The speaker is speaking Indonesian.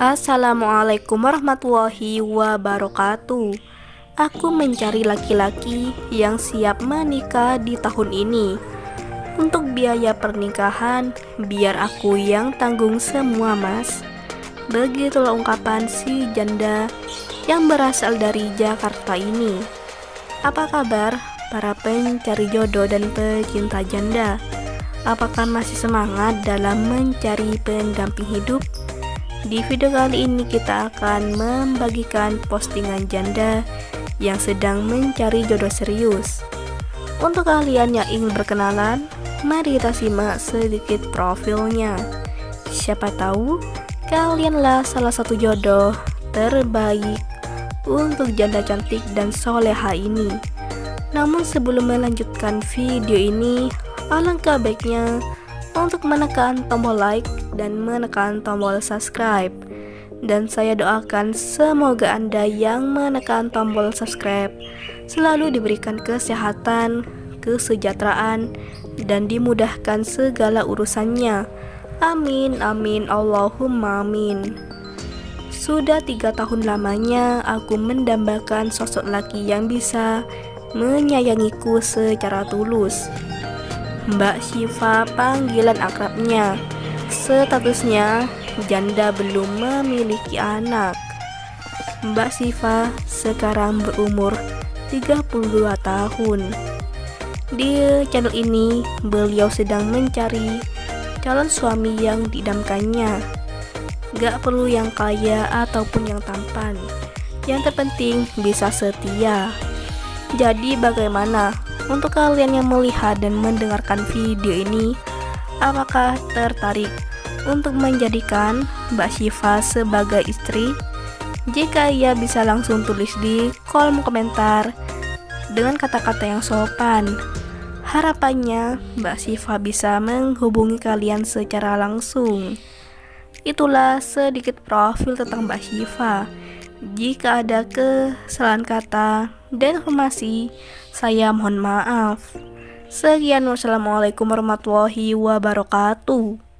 Assalamualaikum warahmatullahi wabarakatuh. Aku mencari laki-laki yang siap menikah di tahun ini. Untuk biaya pernikahan, biar aku yang tanggung semua, mas. Begitulah ungkapan si janda yang berasal dari Jakarta ini. Apa kabar para pencari jodoh dan pecinta janda? Apakah masih semangat dalam mencari pendamping hidup? Di video kali ini kita akan membagikan postingan janda yang sedang mencari jodoh serius. Untuk kalian yang ingin berkenalan, mari kita simak sedikit profilnya. Siapa tahu kalianlah salah satu jodoh terbaik untuk janda cantik dan soleha ini. Namun sebelum melanjutkan video ini, alangkah baiknya untuk menekan tombol like dan menekan tombol subscribe. Dan saya doakan semoga Anda yang menekan tombol subscribe selalu diberikan kesehatan, kesejahteraan, dan dimudahkan segala urusannya. Amin, amin, Allahumma amin. Sudah 3 tahun lamanya aku mendambakan sosok laki yang bisa menyayangiku secara tulus. Mbak Syifa panggilan akrabnya. Statusnya janda belum memiliki anak. Mbak Syifa sekarang berumur 32 tahun. Di channel ini beliau sedang mencari calon suami yang didamkannya. Gak perlu yang kaya ataupun yang tampan, yang terpenting bisa setia. Jadi bagaimana untuk kalian yang melihat dan mendengarkan video ini? Apakah tertarik untuk menjadikan Mbak Syifa sebagai istri? Jika iya, bisa langsung tulis di kolom komentar dengan kata-kata yang sopan. Harapannya Mbak Syifa bisa menghubungi kalian secara langsung. Itulah sedikit profil tentang Mbak Syifa. Jika ada kesalahan kata dan informasi, saya mohon maaf. Sekian, wassalamualaikum warahmatullahi wabarakatuh.